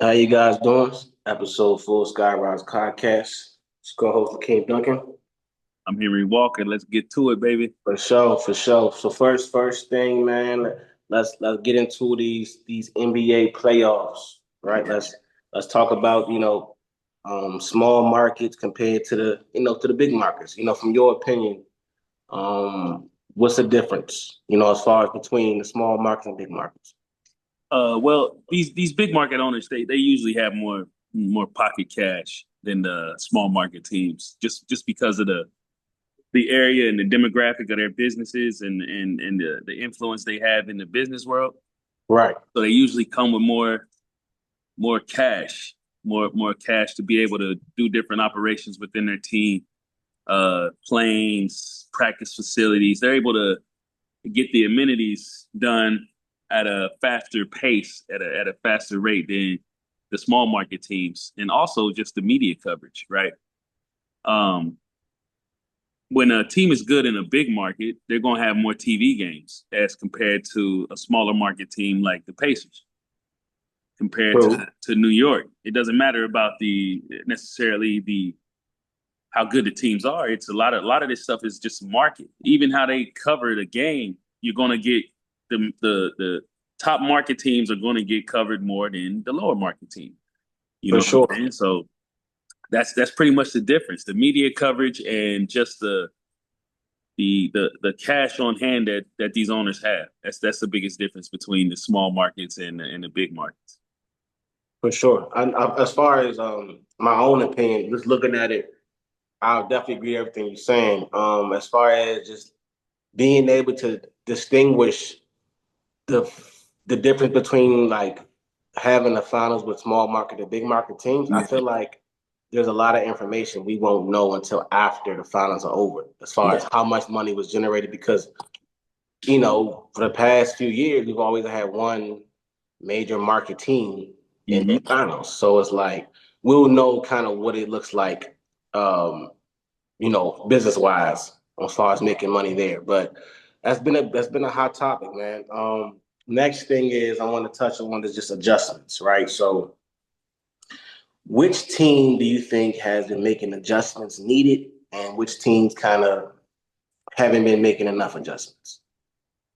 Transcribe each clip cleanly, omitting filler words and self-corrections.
How you guys doing? Episode 4 Skyrise podcast. It's co-host Lakeem Duncan. I'm Henry Walker. Let's get to it, baby. For sure, for sure. So first thing, man, let's get into these NBA playoffs, right? Let's talk about small markets compared to the big markets. From your opinion, what's the difference? As far as between the small markets and big markets. Well, these big market owners, they usually have more pocket cash than the small market teams, just because of the area and the demographic of their businesses and the influence they have in the business world. Right. So they usually come with more cash, more cash to be able to do different operations within their team, planes, practice facilities. They're able to get the amenities done at a faster pace, at a faster rate than the small market teams, and also just the media coverage, right? Um, when a team is good in a big market, they're going to have more TV games as compared to a smaller market team like the Pacers. Compared True. to New York, it doesn't matter about the necessarily the how good the teams are. It's a lot of this stuff is just market. Even how they cover the game, you're going to get the top market teams are going to get covered more than the lower market team. You For know what I'm sure. saying? So that's pretty much the difference. The media coverage and just the cash on hand that these owners have. That's the biggest difference between the small markets and the big markets. For sure. As far as my own opinion, just looking at it, I'll definitely agree with everything you're saying. As far as just being able to distinguish the the difference between like having the finals with small market and big market teams, I Yeah. feel like there's a lot of information we won't know until after the finals are over, as far Yeah. as how much money was generated. Because for the past few years, we've always had one major market team in the Hmm. finals. So it's like we'll know kind of what it looks like, business wise, as far as making money there. But that's been a hot topic, man. Next thing is I want to touch on is just adjustments, right? So which team do you think has been making adjustments needed, and which teams kind of haven't been making enough adjustments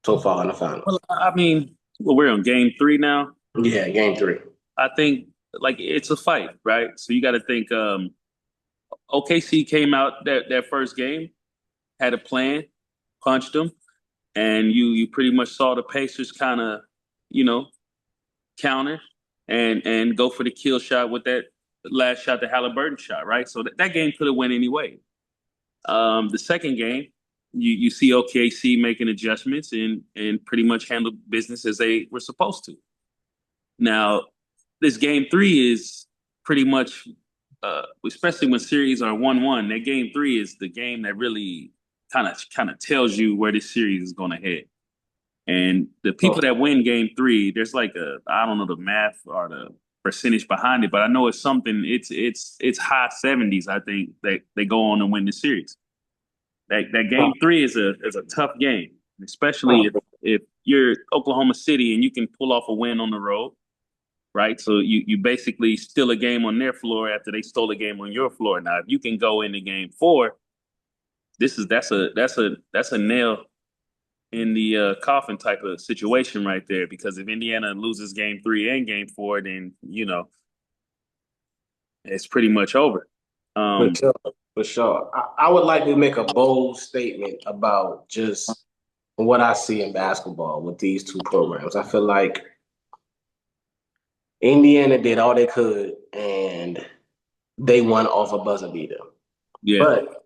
so far in the Well, finals? I mean, well, we're on game three now. Yeah, game three. I think like it's a fight, right? So you got to think. OKC came out that first game, had a plan, punched them, and you pretty much saw the Pacers kind of, you know, counter and go for the kill shot with that last shot, the Halliburton shot, right? So that game could have went anyway. The second game, you see OKC making adjustments and pretty much handle business as they were supposed to. Now, this game three is pretty much, especially when series are 1-1. That game three is the game that really kind of tells you where this series is going to head. And the people Oh, that win game three, there's like I don't know the math or the percentage behind it, but I know it's something. It's high 70s. I think they go on and win the series. That game three is a tough game, especially oh, if you're Oklahoma City and you can pull off a win on the road, right? So you basically steal a game on their floor after they stole a game on your floor. Now, if you can go into game four, that's a nail in the coffin type of situation right there. Because if Indiana loses game three and game four, then it's pretty much over. for Um, sure, for sure. I would like to make a bold statement about just what I see in basketball with these two programs. I feel like Indiana did all they could and they won off a buzzer beater. yeah, But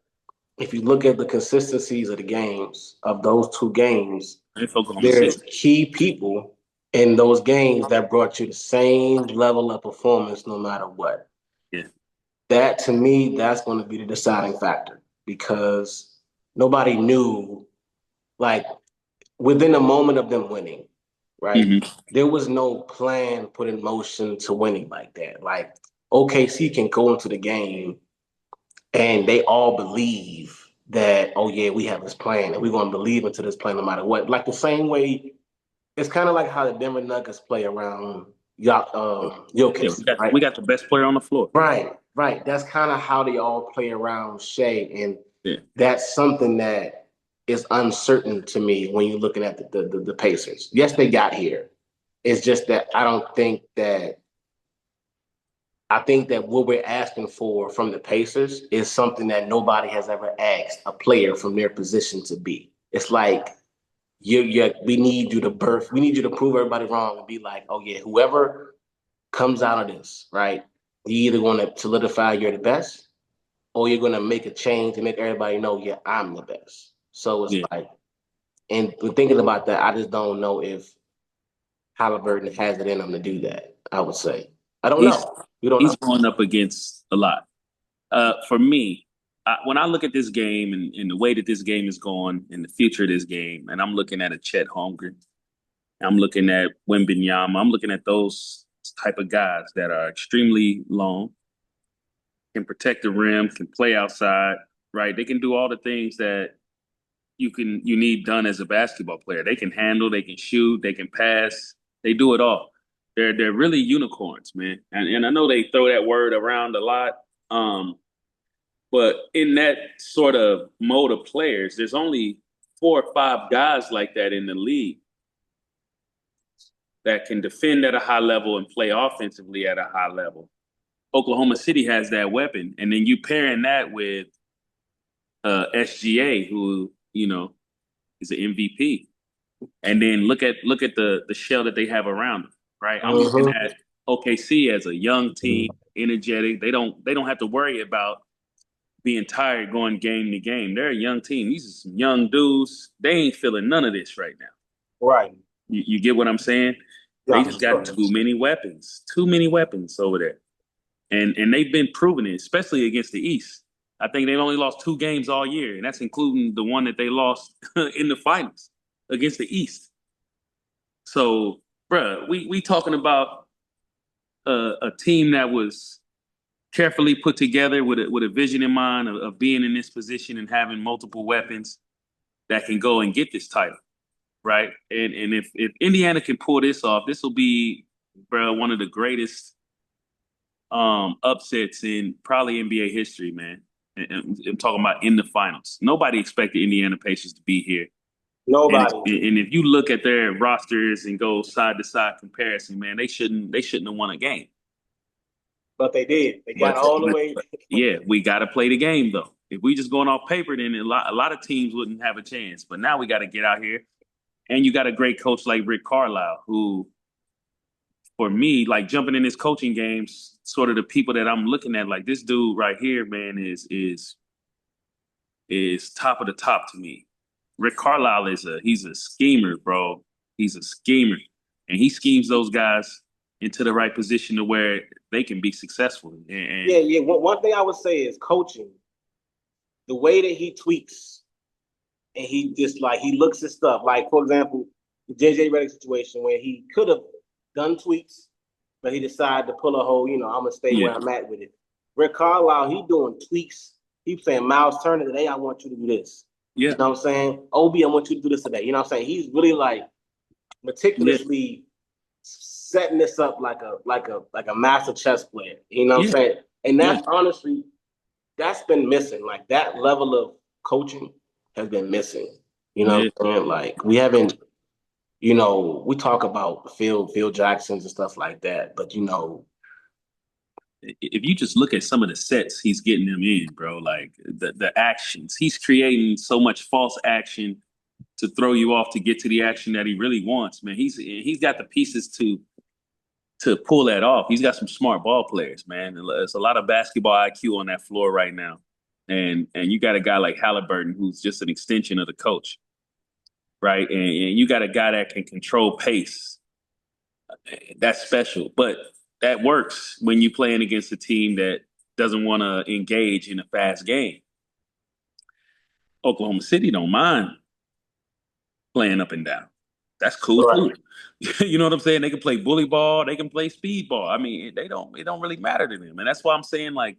if you look at the consistencies of the games, of those two games, it's Oklahoma City. there's key people in those games that brought you the same level of performance no matter what. Yeah. That to me, that's going to be the deciding factor because nobody knew, like, within a moment of them winning, right? Hmm. There was no plan put in motion to winning like that. Like OKC can go into the game and they all believe that, oh yeah, we have this plan and we're going to believe into this plan no matter what. Like the same way, it's kind of like how the Denver Nuggets play around, Yeah, Jokic, right? we got the best player on the floor. Right, right. That's kind of how they all play around Shea, and Yeah. that's something that is uncertain to me when you're looking at the Pacers. Yes, they got here. It's just that I think that what we're asking for from the Pacers is something that nobody has ever asked a player from their position to be. It's like we need you to birth, we need you to prove everybody wrong and be like, oh yeah, whoever comes out of this, right? You either want to solidify you're the best, or you're gonna make a change and make everybody know, yeah, I'm the best. So it's Yeah. like, and when thinking about that, I just don't know if Halliburton has it in him to do that. I would say, I don't He's know. We don't know. he's going up against a lot. For me, when I look at this game and the way that this game is going and the future of this game, and I'm looking at a Chet Holmgren, I'm looking at Wembanyama, I'm looking at those type of guys that are extremely long, can protect the rim, can play outside, right? They can do all the things that you need done as a basketball player. They can handle, they can shoot, they can pass, they do it all. They're really unicorns, man. And I know they throw that word around a lot. But in that sort of mode of players, there's only 4 or 5 guys like that in the league that can defend at a high level and play offensively at a high level. Oklahoma City has that weapon, and then you pairing that with SGA, who is an MVP, and then look at the shell that they have around them. Right, I'm looking Mm-hmm. at OKC as a young team, energetic. They don't have to worry about being tired going game to game. They're a young team. These are some young dudes. They ain't feeling none of this right now. Right. You get what I'm saying? They Yeah, just sure. got too many weapons over there. And they've been proving it, especially against the East. I think they've only lost 2 games all year, and that's including the one that they lost in the finals against the East. So, bruh, we talking about a team that was carefully put together with a vision in mind of being in this position and having multiple weapons that can go and get this title, right? And if Indiana can pull this off, this will be, bro, one of the greatest upsets in probably NBA history, man. And I'm talking about in the finals. Nobody expected Indiana Pacers to be here. Nobody. And if you look at their rosters and go side to side comparison, man, they shouldn't have won a game. But they did. They got But, all the but, way. but yeah, we got to play the game though. If we just going off paper, then a lot of teams wouldn't have a chance. But now we got to get out here, and you got a great coach like Rick Carlisle, who, for me, like jumping in his coaching games, sort of the people that I'm looking at, like this dude right here, man, is top of the top to me. Rick Carlisle he's a schemer, bro. He's a schemer, and he schemes those guys into the right position to where they can be successful. Yeah, yeah. One thing I would say is coaching, the way that he tweaks and he just like he looks at stuff. Like, for example, the JJ Redick situation where he could have done tweaks, but he decided to pull a whole, I'm gonna stay where I'm at with it. Rick Carlisle, he doing tweaks. He's saying, Miles Turner, today I want you to do this. Yeah. You know what I'm saying? Obi, I want you to do this today. You know what I'm saying? He's really like meticulously setting this up like a master chess player. You know what I'm saying? And that's honestly, that's been missing. Like that level of coaching has been missing. You know what I'm saying? Like we haven't, we talk about Phil Jacksons and stuff like that, but if you just look at some of the sets he's getting them in, bro, like the actions, he's creating so much false action to throw you off to get to the action that he really wants, man. He's got the pieces to pull that off. He's got some smart ball players, man. There's a lot of basketball IQ on that floor right now. And you got a guy like Halliburton who's just an extension of the coach, right? And you got a guy that can control pace. That's special. But that works when you're playing against a team that doesn't want to engage in a fast game. Oklahoma City don't mind playing up and down. That's cool too. You know what I'm saying? They can play bully ball, they can play speed ball. I mean, it don't really matter to them. And that's why I'm saying, like,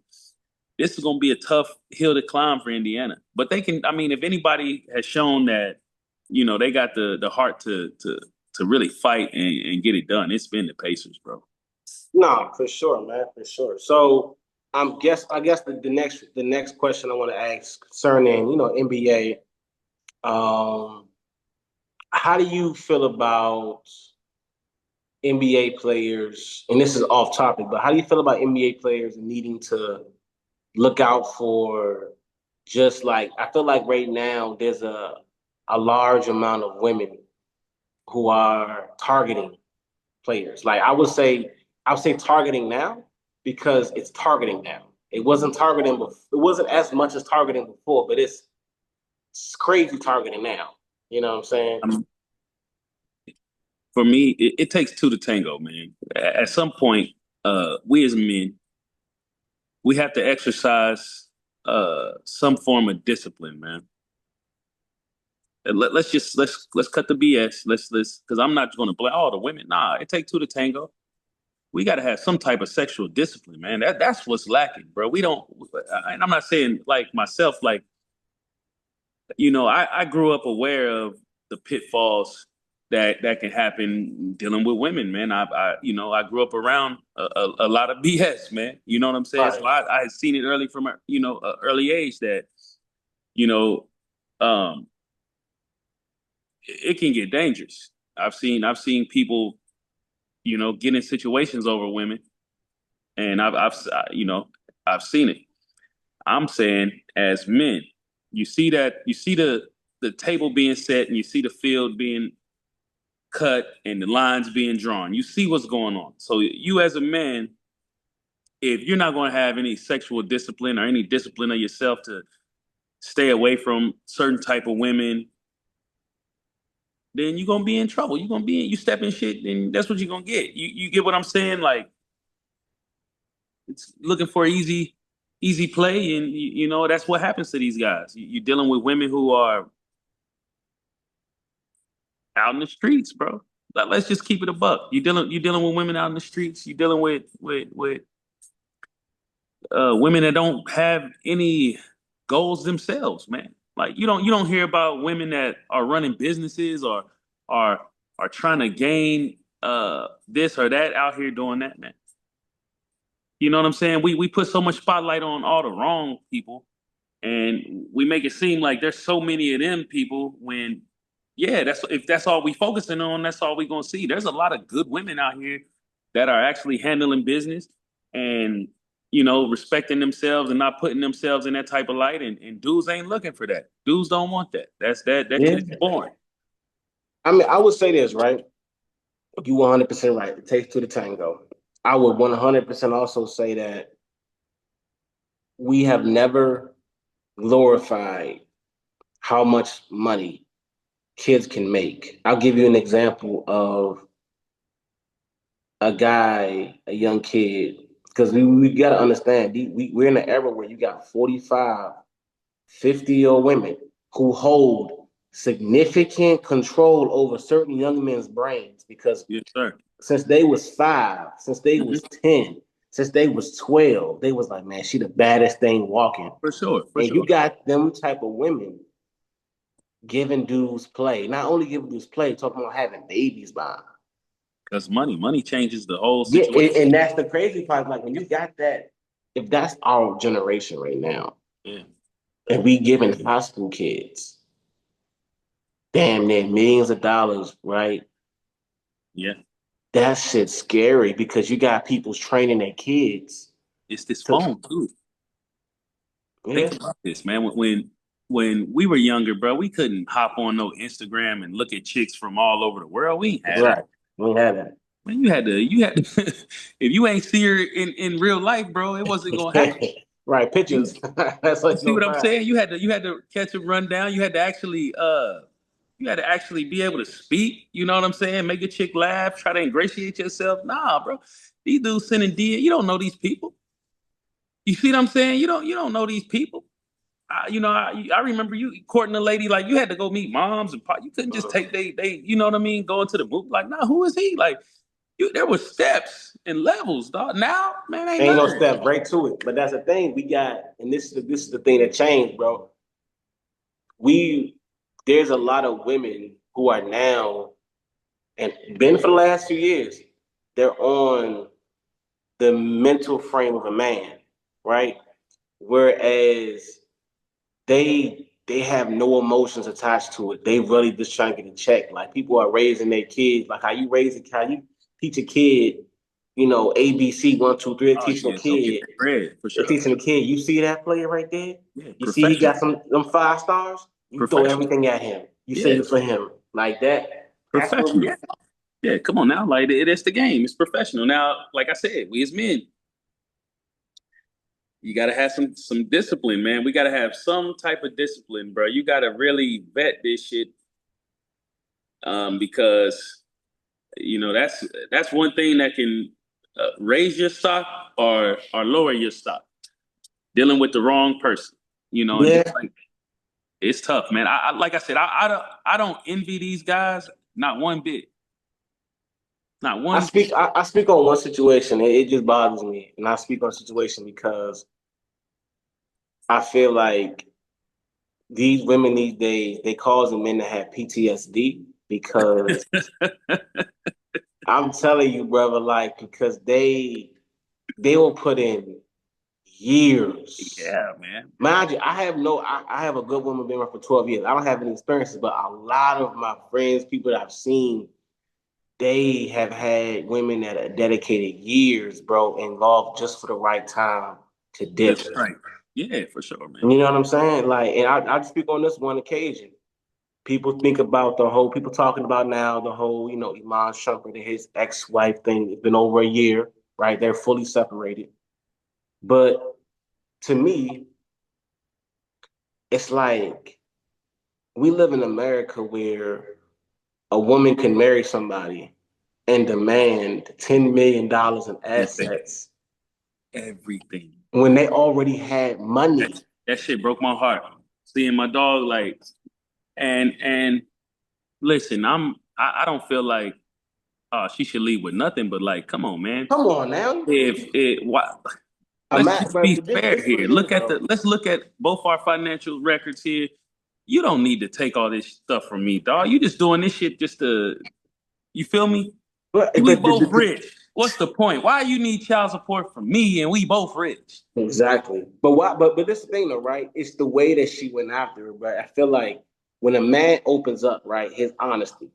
this is gonna be a tough hill to climb for Indiana. But they can, I mean, if anybody has shown that, they got the heart to really fight and get it done, it's been the Pacers, bro. No, for sure, man, for sure. So I guess the next question I want to ask concerning, NBA, how do you feel about NBA players, and this is off topic, but how do you feel about NBA players needing to look out for, just like, I feel like right now there's a large amount of women who are targeting players. Like I would say targeting now because it's targeting now. It wasn't targeting before. It wasn't as much as targeting before, but it's crazy targeting now. You know what I'm saying? I mean, for me, it takes two to tango, man. At some point, we as men, we have to exercise some form of discipline, man. Let's cut the BS. Let's because I'm not going to blame all the women. Nah, it takes two to tango. We got to have some type of sexual discipline, man. That's what's lacking, bro. We don't. And I'm not saying like myself, like I grew up aware of the pitfalls that can happen dealing with women, man. I grew up around a lot of BS, man. You know what I'm saying? Right. So I had seen it early from a early age that you know um it can get dangerous. I've seen people get in situations over women, and I've seen it. I'm saying as men, you see the table being set, and you see the field being cut and the lines being drawn. You see what's going on. So you as a man, if you're not going to have any sexual discipline or any discipline of yourself to stay away from certain type of women, then you're gonna be in trouble. You step in shit, and that's what you're gonna get. You get what I'm saying? Like it's looking for easy play, and that's what happens to these guys. You're dealing with women who are out in the streets, bro. Like, let's just keep it a buck. You dealing with women out in the streets. You're dealing with women that don't have any goals themselves, man. Like you don't hear about women that are running businesses or are are trying to gain this or that out here doing that, man. You know what I'm saying? We put so much spotlight on all the wrong people, and we make it seem like there's so many of them people when yeah, that's if that's all we focusing on, that's all we gonna see. There's a lot of good women out here that are actually handling business and respecting themselves and not putting themselves in that type of light, and dudes ain't looking for that. Dudes don't want that. That Yeah. shit is boring. I mean, I would say this, right? You 100% right. It takes two to tango. I would 100% also say that we have never glorified how much money kids can make. I'll give you an example of a guy, a young kid, because we got to understand, we're in an era where you got 45, 50-year-old women who hold significant control over certain young men's brains because Yes, sir. since they was 5, since they was Hmm. 10, since they was 12, they was like, man, she the baddest thing walking. For sure, for And you sure. got them type of women giving dudes play. Not only giving dudes play, talking about having babies by 'em. Because money changes the whole Yeah, situation. and that's the crazy part. Like when you got that, if that's our generation right now, Yeah, and we giving high school kids damn near millions of dollars, right? yeah. That shit's scary because you got people training their kids It's this to, phone too. yeah, Think about this, man. When we were younger, bro, we couldn't hop on no Instagram and look at chicks from all over the world. We ain't had right. that. We had that. Man, you had to if you ain't see her in real life, bro, it wasn't gonna happen. Right, You, pictures. That's you like see no what I'm fact. saying? You had to catch a rundown. You had to actually be able to speak. You know what I'm saying? Make a chick laugh. Try to ingratiate yourself. Nah, bro. These dudes sending D. You don't know these people. You see what I'm saying? You don't know these people. I remember you courting a lady like you had to go meet moms and pop. You couldn't just take they you know what I mean, go into the movie like, nah, who is he? Like there were steps and levels, dog. Now, man, ain't Ain't none no of that. step right to it. But that's the thing we got, and this is the thing that changed, bro. We There's a lot of women who are now and been for the last few years. They're on. the mental frame of a man, right? Whereas they have no emotions attached to it. They really just trying to get a check. Like people are raising their kids, like how you teach a kid, ABC 1, 2, 3, Oh teaching a yeah, go get kid, that bread for they're sure. teaching a kid. You see that player right there? Yeah, You see he professional, got them 5 stars. You throw professional. everything at him. You save Yeah, it for him like that. That's what professional. we. Yeah, yeah. Come on now, like it's the game. It's professional. Now, like I said, we as men, you got to have some discipline, man. We got to have some type of discipline, bro. You got to really vet this shit, because that's one thing that can raise your stock or lower your stock. Dealing with the wrong person, and Yeah, just like it's tough, man. I like I said, I don't envy these guys, not one bit, not I one bit. speak. I speak on one situation. It just bothers me, and I speak on a situation because I feel like these women these days they causing men to have PTSD because I'm telling you, brother, like because they will put in years. Yeah, man. Mind you, I have a good woman been around for 12 years. I don't have any experiences, but a lot of my friends, people that I've seen, they have had women that are dedicated years, bro, involved just for the right time to dip. Just right. Yeah, for sure, man. You know what I'm saying? Like, and I speak on this one occasion. People think about people talking about now the whole, Iman Shumpert and his ex-wife thing. It's been over a year, right? They're fully separated. But to me, it's like we live in America where a woman can marry somebody and demand $10 million in Everything, assets everything. when they already had That, money. that shit broke my heart. Seeing my dog and listen, I don't feel like she should leave with nothing, but like, come on, man. Come on now. If it what let's just But be this, fair this what here. it is, bro. Let's look at both our financial records here. You don't need to take all this stuff from me, dog. You just doing this shit just to, you feel me? But We both rich. What's the point? Why you need child support from me and we both rich? exactly. But why? But this thing though, right? It's the way that she went after it. But I feel like when a man opens up, right, his honesty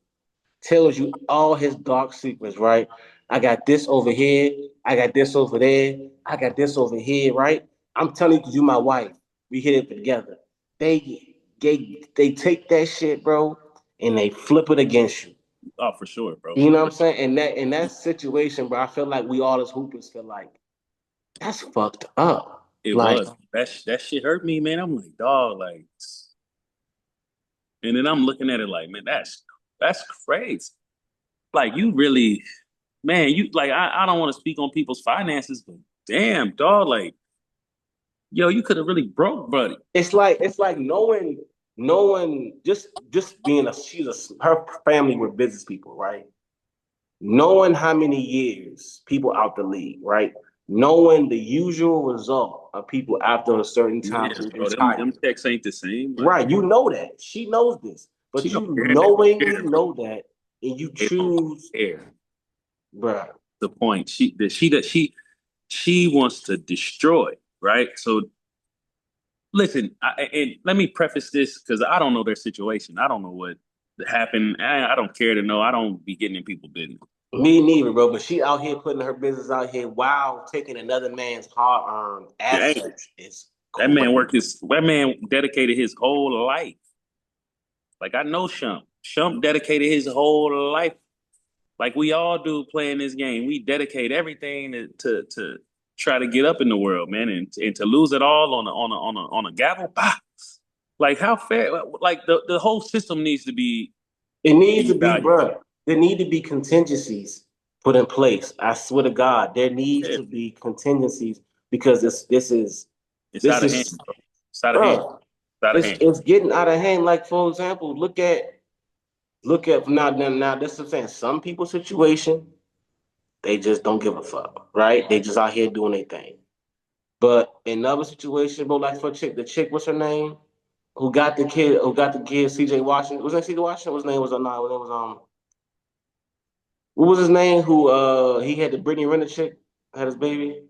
tells you all his dark secrets, right? I got this over here. I got this over there. I got this over here, right? I'm telling you, because you my wife. We hit it together. They take that shit, bro, and they flip it against you. Oh, for sure, bro. You know what I'm saying? And that in that situation, bro, I feel like we all as hoopers feel like that's fucked up. It Like, was. That shit hurt me, man. I'm like, dog, like, and then I'm looking at it like, man, that's crazy. Like you really, man, you like I don't want to speak on people's finances, but damn, dog, like, yo, you could have really broke, buddy. it's like knowing just being her family were business people, right? Knowing how many years people out the league, right? Knowing the usual result of people after a certain time Yeah, to bro, them retire. checks ain't the same. Like, Right, you know that. She knows this. she But don't you care. They don't knowingly care, bro. know that and you They don't choose, care. bruh. The point. She wants to destroy, right? So listen, and let me preface this because I don't know their situation. I don't know what happened. I don't care to know. I don't be getting in people's business. Me neither, bro. But she out here putting her business out here while taking another man's hard-earned Yeah, assets. It's that crazy. man that man dedicated his whole life. Like I know Shump. Shump dedicated his whole life, like we all do, playing this game. We dedicate everything to try to get up in the world, man, and to lose it all on a gavel. Bah! Like how fair? Like the whole system needs to be It needs to be, evaluated. bro. There need to be contingencies put in place. I swear to God, there needs Yeah, to be contingencies because this is it's this out of hand, is, bro. It's out of hand. bro. It's out of hand. It's getting out of hand. Like for example, look at now. This is what I'm saying. Some people's situation, they just don't give a fuck, right? They just out here doing their thing. But in another situation, bro, like for the chick, what's her name? Who got the kid, CJ Washington. Was that CJ Washington? What's his name was no, it was what was his name? Who he had the Brittany Renner chick? had his baby?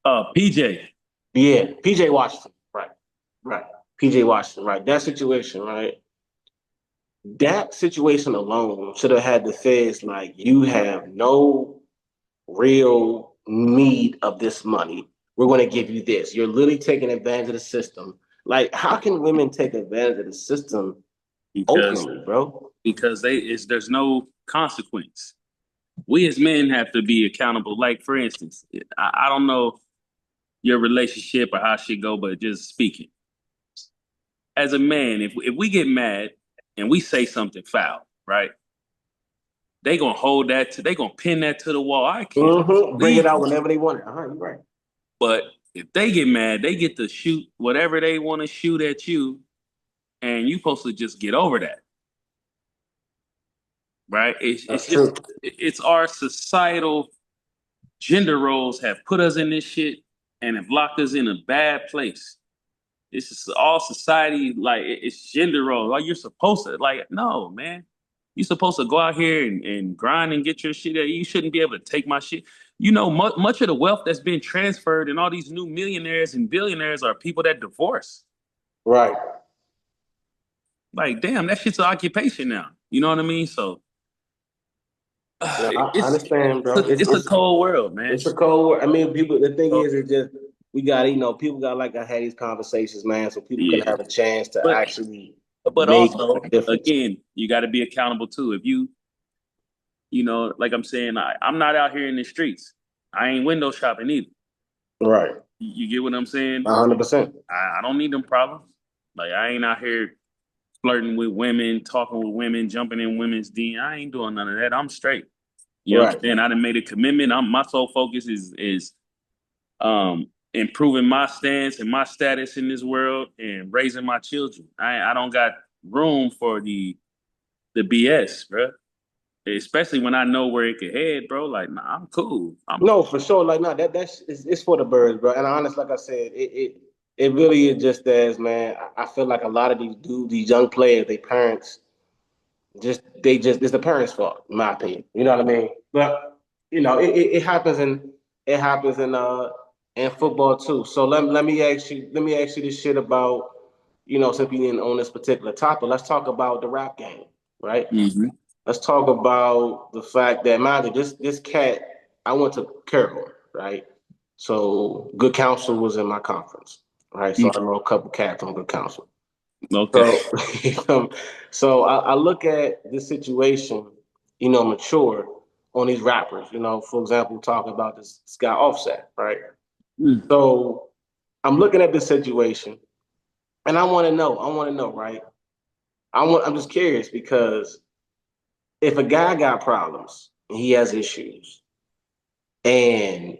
PJ. Yeah, PJ Washington. Right. Right. PJ Washington. Right. That situation, right? That situation alone should have had the feds like, you have no real need of this money. We're going to give you this. You're literally taking advantage of the system. Like, how can women take advantage of the system because openly, bro? there's no consequence. We as men have to be accountable. Like for instance, I don't know your relationship or how shit go, but just speaking as a man, if we get mad and we say something foul, right? They gonna hold that to they gonna pin that to the wall. I can't Bring it believe out you. whenever they want it. You're right. But if they get mad, they get to shoot whatever they want to shoot at you, and you supposed to just get over that, right? That's It's true. just it's our societal gender roles have put us in this shit and have locked us in a bad place. It's just all society, like it's gender roles. Like you're supposed to, like, no, man. You're supposed to go out here and grind and get your shit. You shouldn't be able to take my shit. You know, much of the wealth that's been transferred and all these new millionaires and billionaires are people that divorce. Right. Like, damn, that shit's an occupation now. You know what I mean? So No, I it's understand, bro. it's a cold world, man. It's a cold war. I mean, people. The thing So, is, it's just we got people got like I had these conversations, man, so people can yeah, have a chance to but actually but make also a difference. again, you got to be accountable too. If you know, like I'm saying, I'm not out here in the streets. I ain't window shopping either. Right. You get what I'm saying? 100%. I don't need them problems. Like I ain't out here flirting with women, talking with women, jumping in women's D. I ain't doing none of that. I'm straight. You Right. understand? I done made a commitment. My sole focus is improving my stance and my status in this world and raising my children. I don't got room for the BS, bro. Especially when I know where it could head, bro. Like, nah, I'm cool. No, for sure. Like, no, that's it's for the birds, bro. And honest, like I said, it really is just as, man. I feel like a lot of these dudes, these young players, they parents it's the parents' fault, in my opinion. You know what I mean? But it happens in football too. So let me ask you this shit about, since we didn't on this particular topic, let's talk about the rap game, right? Mhm. Let's talk about the fact that, mind you, this cat, I went to Carroll, right? So Good Counsel was in my conference, right? So I know a couple cats on Good Counsel. Okay. So, so I look at this situation, mature on these rappers. For example, talking about this guy Offset, right? Mm. So I'm looking at this situation, and I want to know. Right? I'm just curious because if a guy got problems and he has issues, and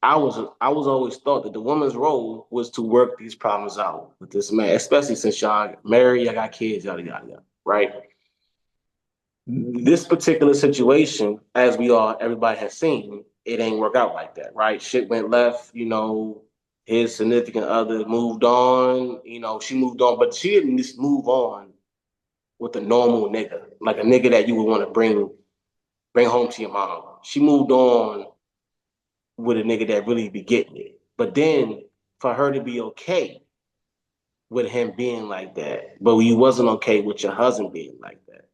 I was always thought that the woman's role was to work these problems out with this man, especially since y'all married, y'all got kids, yada yada yada, right? This particular situation, as everybody has seen, it ain't work out like that, right? Shit went left, his significant other moved on, she moved on, but she didn't just move on with a normal nigga, like a nigga that you would want to bring home to your mom. She moved on with a nigga that really be getting it. But then for her to be okay with him being like that, but you wasn't okay with your husband being like that.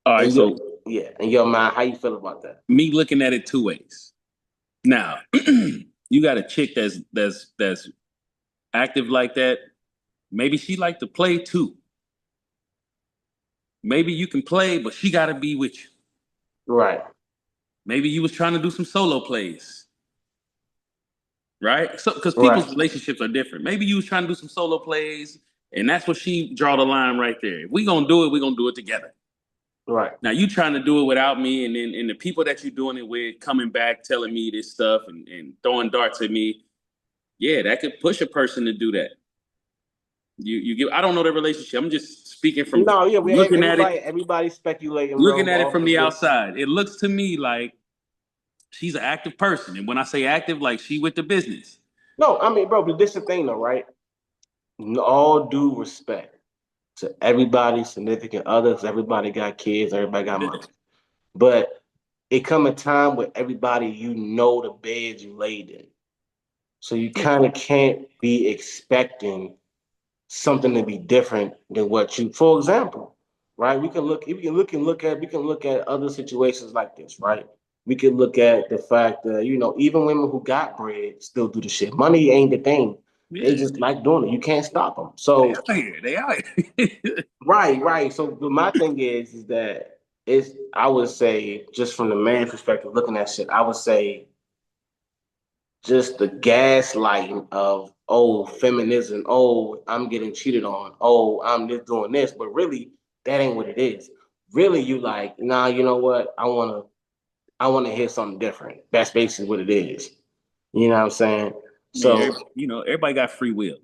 All right. And your So yeah, and your mind, how you feel about that? me looking at it two ways. Now, you got a chick that's active like that. Maybe she like to play too. Maybe you can play, but she got to be with you. Right. Maybe you was trying to do some solo plays, right? So because Right. people's relationships are different. Maybe you was trying to do some solo plays, and that's what she draw the line right there. If we gonna do it, we gonna do it together. Right. Now you trying to do it without me, and then the people that you're doing it with coming back telling me this stuff and throwing darts at me. Yeah, that could push a person to do that. You give. I don't know their relationship. I'm just speaking from No, yeah, looking at it, everybody's speculating, bro, looking at it off from of the this. outside. It looks to me like she's an active person, and when I say active, like she with the business. No, I mean, bro, but this is the thing though, right? All due respect to everybody's significant others, everybody got kids, everybody got money. But it come a time where everybody, you know, the beds you laid in. So you Yeah. kind of can't be expecting something to be different than what you, for example, right? We can look at other situations like this, right? We can look at the fact that, you know, even women who got bread still do the shit. Money ain't the thing. They Yeah. just like doing it. You can't stop them. They So out here. They out here. right. So but my thing is that it's, I would say, just from the man perspective, looking at shit, I would say just the gaslighting of, oh, feminism, oh, I'm getting cheated on, oh, I'm just doing this, but really that ain't what it is. Really, you like, nah, you know what? I wanna hear something different. That's basically what it is. You know what I'm saying? Man, So you know, everybody got free will.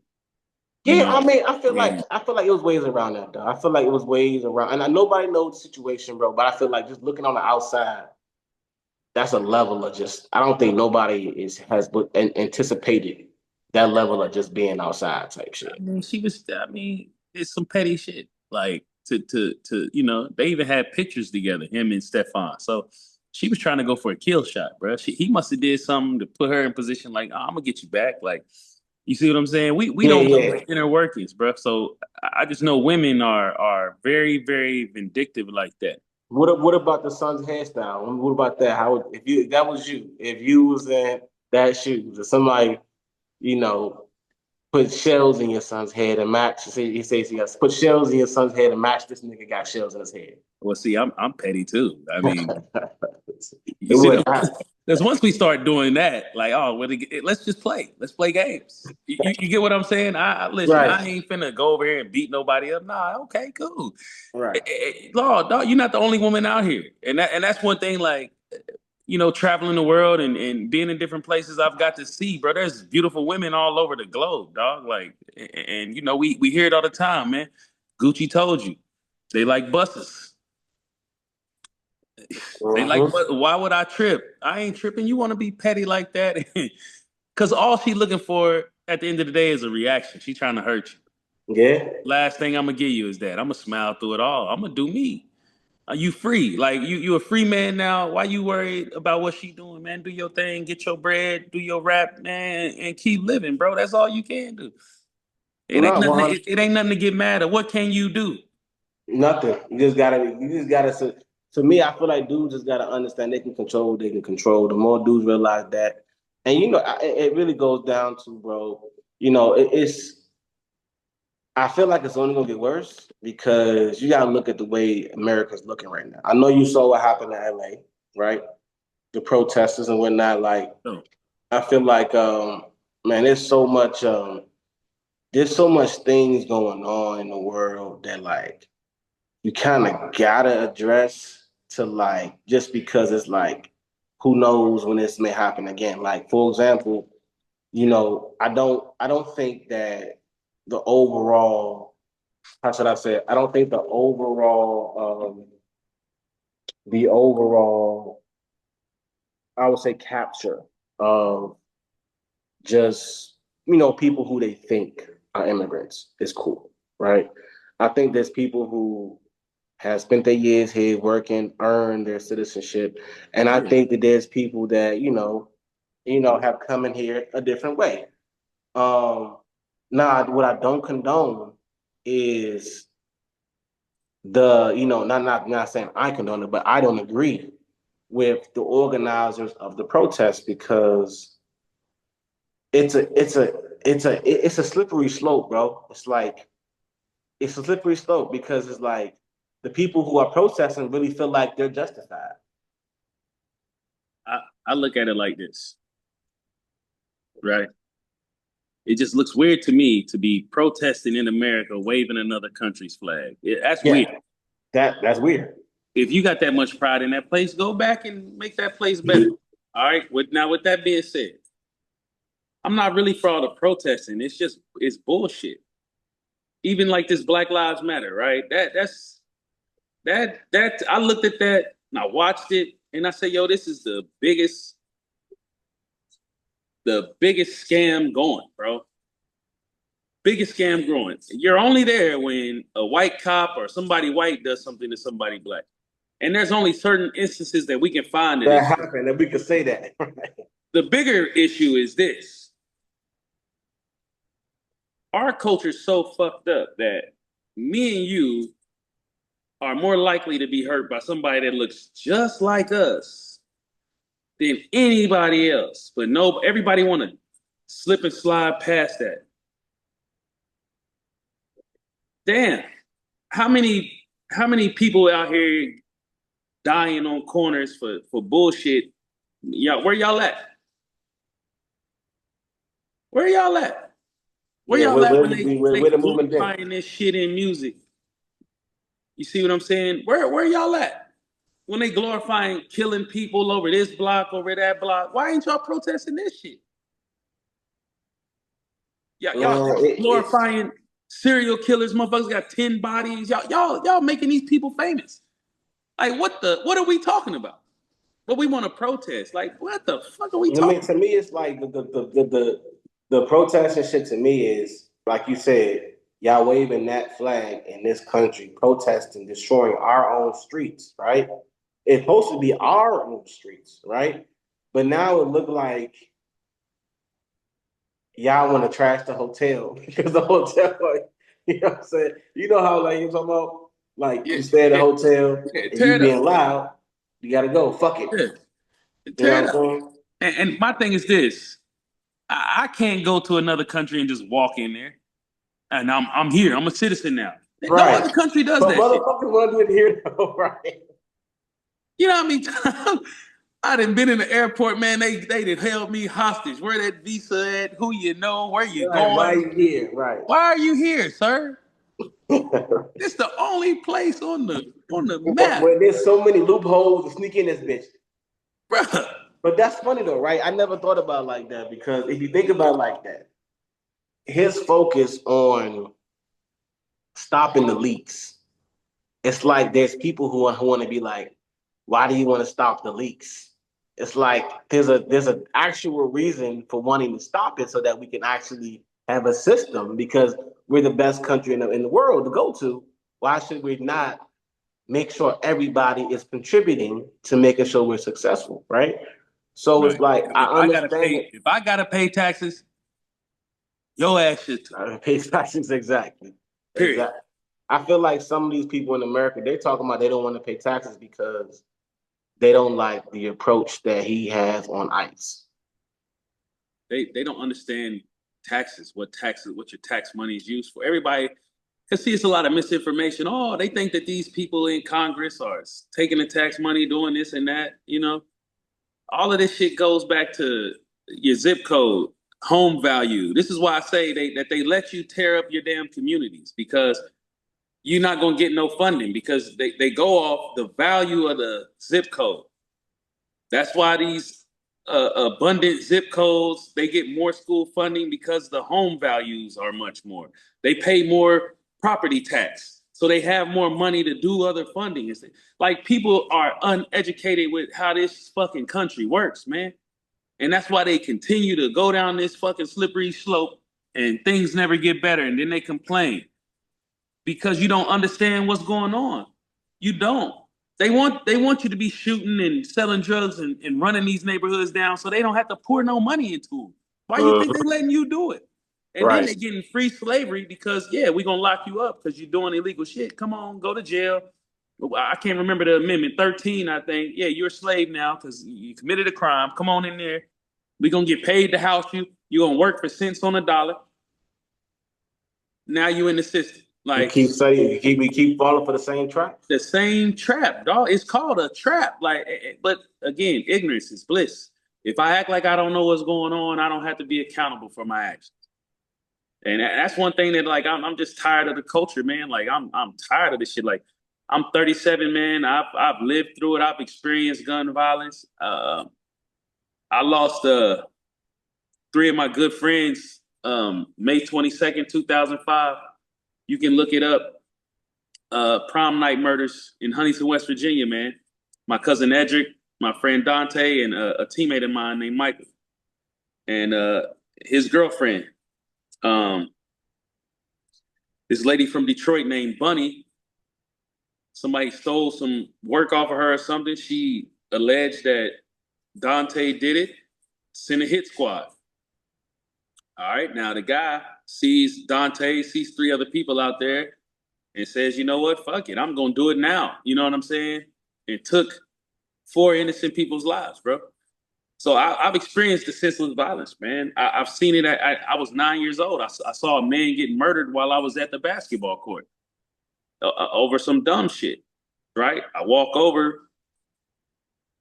You yeah, know, I mean, and I feel like it was ways around that though. I feel like it was ways around, and nobody knows the situation, bro. But I feel like just looking on the outside, that's a level of just. I don't think nobody anticipated that level of just being outside type I shit. mean, she was. I mean, it's some petty shit. Like to you know, they even had pictures together, him and Stefan. So she was trying to go for a kill shot, bro. He must have did something to put her in position. Like, oh, I'm gonna get you back. Like, you see what I'm saying? We Yeah, don't know yeah. the inner workings, bro. So I just know women are very very vindictive like that. What about the son's hairstyle? What about that? How if you that was you, if you was in that shoes, or somebody, you know, put shells in your son's head and match. He says he has put shells in your son's head and match. This nigga got shells in his head. Well, see, I'm petty too. I mean, It you see, would not. because once we start doing that, like, oh, well, let's just play. Let's play games. You get what I'm saying? Listen. Right, I ain't finna go over here and beat nobody up. Nah, okay, cool. right. Lord, dog, you're not the only woman out here, and that's one thing. Like, you know, traveling the world and being in different places, I've got to see, bro. There's beautiful women all over the globe, dog. Like, and you know, we hear it all the time, man. Gucci told you they like buses. They like, Mm-hmm. why would I trip? I ain't tripping. You want to be petty like that? Because all she looking for at the end of the day is a reaction. She trying to hurt you. Yeah. Last thing I'm gonna give you is that I'm gonna smile through it all. I'm gonna do me. You free? Like you a free man now. Why you worried about what she doing, man? Do your thing, get your bread, do your rap, man, and keep living, bro. That's all you can do. It ain't No, nothing. 100. It ain't nothing to get mad at. What can you do? Nothing. You just gotta. To me, I feel like dudes just gotta understand they can control. They can control. The more dudes realize that, and you know, it really goes down to, bro. You know, it's. I feel like it's only gonna get worse because you gotta look at the way America's looking right now. I know you saw what happened in LA, right? The protesters and whatnot. Like, So, I feel like, man, there's so much things going on in the world that like you kind of gotta address to like just because it's like who knows when this may happen again. Like for example, you know, I don't think that the overall, how should I say it? I don't think the overall I would say capture of just, you know, people who they think are immigrants is cool, right? I think there's people who have spent their years here working, earned their citizenship, and I yeah. think that there's people that have come in here a different way. Um, Now, what I don't condone is not saying I condone it, but I don't agree with the organizers of the protest because it's a it's a it's a slippery slope, bro. It's a slippery slope because it's like the people who are protesting really feel like they're justified. I look at it like this, right? It just looks weird to me to be protesting in America, waving another country's flag. That's weird. Yeah, that's weird. If you got that much pride in that place, go back and make that place better. All right. With that being said, I'm not really for all the protesting. It's bullshit. Even like this Black Lives Matter, right? That I looked at that and I watched it and I said, yo, this is the biggest scam going, bro. Biggest scam growing. You're only there when a white cop or somebody white does something to somebody black. And there's only certain instances that we can find that That it's true. happened, and we could say that. The bigger issue is this. Our culture's so fucked up that me and you are more likely to be hurt by somebody that looks just like us than anybody else. But no, everybody want to slip and slide past that. Damn, how many people out here dying on corners for bullshit? Y'all, where y'all at? Where y'all at? Where Yeah, y'all at when we're they the movement then. glorifying this shit in music? You see what I'm saying? Where y'all at? When they glorifying killing people over this block, over that block, why ain't y'all protesting this shit? Y'all It's glorifying serial killers, motherfuckers got 10 bodies. Y'all making these people famous. Like what are we talking about? What we want to protest? Like what the fuck are we I mean, talking to me, it's like the protest and shit. To me, is like you said, y'all waving that flag in this country, protesting, destroying our own streets, right? It's supposed to be our own streets, right? But now it look like y'all want to trash the hotel because the hotel, like, you know what I'm saying? You know how like you're talking about, like about? you stay at a Yeah, hotel yeah, and tear you it up. being loud, you gotta go. Fuck it. Yeah, You tear know it what up. I'm saying? And my thing is this: I can't go to another country and just walk in there, and I'm here. I'm a citizen now. No Right. other country does But that shit. motherfuckers want to do it here though, right? You know what I mean? I done been in the airport, man. They done held me hostage. Where that visa at? Who you know? Where you Right. Why going? you here? Right. Why are you here, sir? It's the only place on the map, Where there's so many loopholes to sneak in this bitch. bruh. But that's funny though, right? I never thought about it like that because if you think about it like that, his focus on stopping the leaks. It's like there's people who want to be like, why do you want to stop the leaks? It's like there's an actual reason for wanting to stop it so that we can actually have a system because we're the best country in the world to go to. Why should we not make sure everybody is contributing to making sure we're successful, right? So it's Right. like I If I gotta understand pay, if I gotta pay taxes, your ass should too. pay taxes exactly, Period. exactly. I feel like some of these people in America they talking about they don't want to pay taxes because they don't like the approach that he has on ICE. They don't understand taxes, what your tax money is used for. Everybody, because see, it's a lot of misinformation. Oh, they think that these people in Congress are taking the tax money, doing this and that. You know, all of this shit goes back to your zip code, home value. This is why I say that they let you tear up your damn communities because you're not gonna get no funding because they go off the value of the zip code. That's why these abundant zip codes they get more school funding because the home values are much more. They pay more property tax, so they have more money to do other funding. It's like people are uneducated with how this fucking country works, man, and that's why they continue to go down this fucking slippery slope, and things never get better, and then they complain because you don't understand what's going on. You don't. They want you to be shooting and selling drugs and running these neighborhoods down so they don't have to pour no money into them. Why you think they Mhm. letting you do it? And then Right. they getting free slavery because yeah, we gonna lock you up because you're doing illegal shit. Come on, go to jail. I can't remember the amendment 13. I think yeah, you're a slave now because you committed a crime. Come on in there. We gonna get paid to house you. You gonna work for cents on a dollar. Now you in the system. We Like keep saying we keep falling for the same trap. the same trap, dog. It's called a trap. Like, but again, ignorance is bliss. If I act like I don't know what's going on, I don't have to be accountable for my actions. And that's one thing that, like, I'm just tired of the culture, man. Like, I'm tired of this shit. Like, I'm 37, man. I've lived through it. I've experienced gun violence. I lost three of my good friends May 22nd, 2005. You can look it up. Prom night murders in Huntington, West Virginia, man. My cousin Edric, my friend Dante, and a teammate of mine named Michael, and his girlfriend, um, this lady from Detroit named Bunny. somebody stole some work off of her or something. She alleged that Dante did it. Sent a hit squad. All right, now the guy sees Dante, sees three other people out there, and says, "You know what? Fuck it, I'm gonna do it now." You know what I'm saying? It took four innocent people's lives, bro. So I've experienced the senseless violence, man. I've seen it. I was 9 years old. I saw a man get murdered while I was at the basketball court over some dumb shit. Right? I walk over.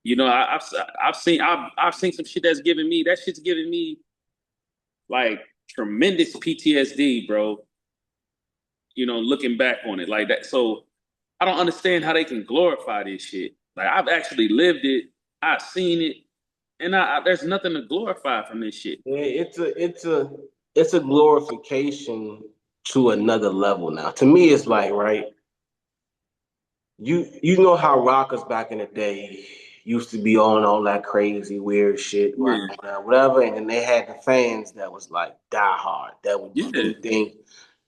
You know, I've seen some shit that's giving me that shit's giving me like tremendous PTSD, bro. You know, looking back on it like that. So I don't understand how they can glorify this shit. Like I've actually lived it. I've seen it. And there's nothing to glorify from this shit. Yeah, it's a glorification to another level now. To me, it's like, right, you know how rockers back in the day used to be on all that crazy weird shit, right? Yeah. Whatever, and then they had the fans that was like die hard, that would do Yeah. anything.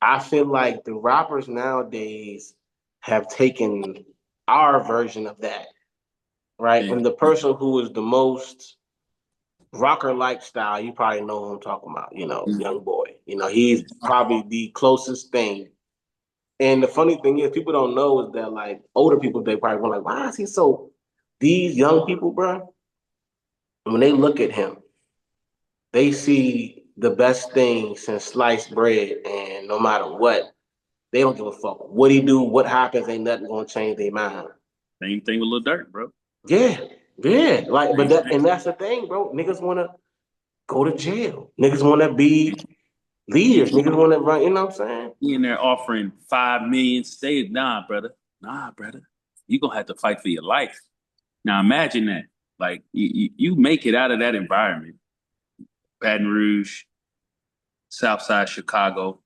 I feel like the rappers nowadays have taken our version of that, right? Yeah. And the person who is the most rocker like style, you probably know who I'm talking about, you know, Mm-hmm. young boy. You know, he's probably the closest thing. And the funny thing is, people don't know is that like older people, they probably were like, why is he so? These young people, bro, when they look at him, they see the best thing since sliced bread, and no matter what, they don't give a fuck what he do, what happens, ain't nothing gonna change their mind. Same thing with Lil Durk, bro. Yeah, yeah, like, but Same that, thing. and that's the thing, bro. Niggas wanna go to jail. Niggas wanna be leaders. Niggas wanna run. You know what I'm saying? He in there offering 5 million. Stay, nah, brother. Nah, brother. You gonna have to fight for your life. Now imagine that. Like you make it out of that environment. Baton Rouge, South Side Chicago,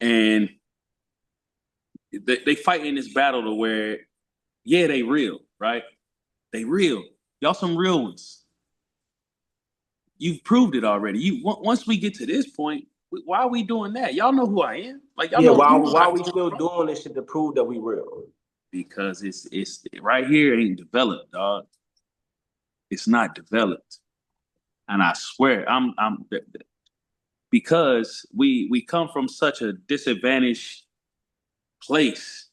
and they fight in this battle to where, yeah, they real, right? They real. Y'all some real ones. You've proved it already. Once we get to this point, why are we doing that? Y'all know who I am. Like y'all Yeah. know Why? who Why I are we am, still bro. doing this shit to prove that we real? Because it's right here ain't developed, dog. It's not developed, and I swear I'm because we come from such a disadvantaged place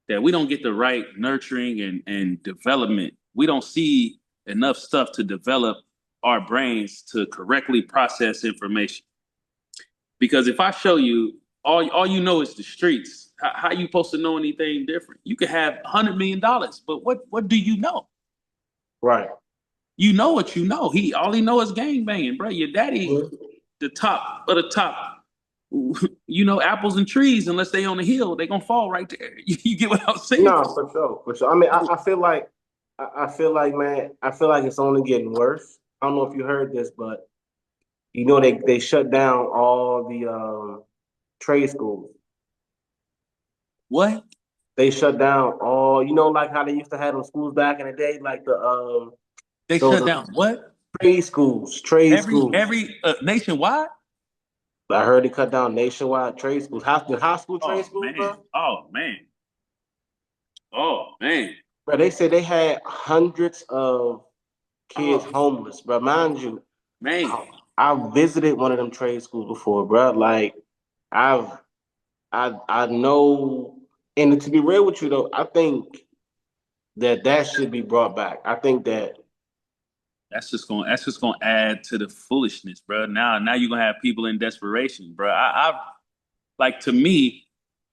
that we don't get the right nurturing and development. We don't see enough stuff to develop our brains to correctly process information. Because if I show you all you know is the streets, how you supposed to know anything different? You could have $100 million, but what do you know? Right. You know what you know. All he know is gang banging, bro. Your daddy, the top of the top. You know, apples and trees, unless they on the hill, they gonna fall right there. You get what I'm saying? No, for sure, for sure. I mean, I feel like, I feel like, man, I feel like it's only getting worse. I don't know if you heard this, but you know they shut down all the trade schools. What? They shut down all, you know, like how they used to have them schools back in the day, like the They those shut down what? trade schools, trade schools. Every nationwide? I heard they cut down nationwide trade schools. The high school trade Oh schools, man. bro. Oh man. Oh man. Bro, they said they had hundreds of kids Oh homeless, bro. Mind you, man. I visited one of them trade schools before, bro. Like I've I know, and to be real with you though, I think that should be brought back. I think that That's just gonna add to the foolishness, bro. Now you're gonna have people in desperation, bro. I like to me,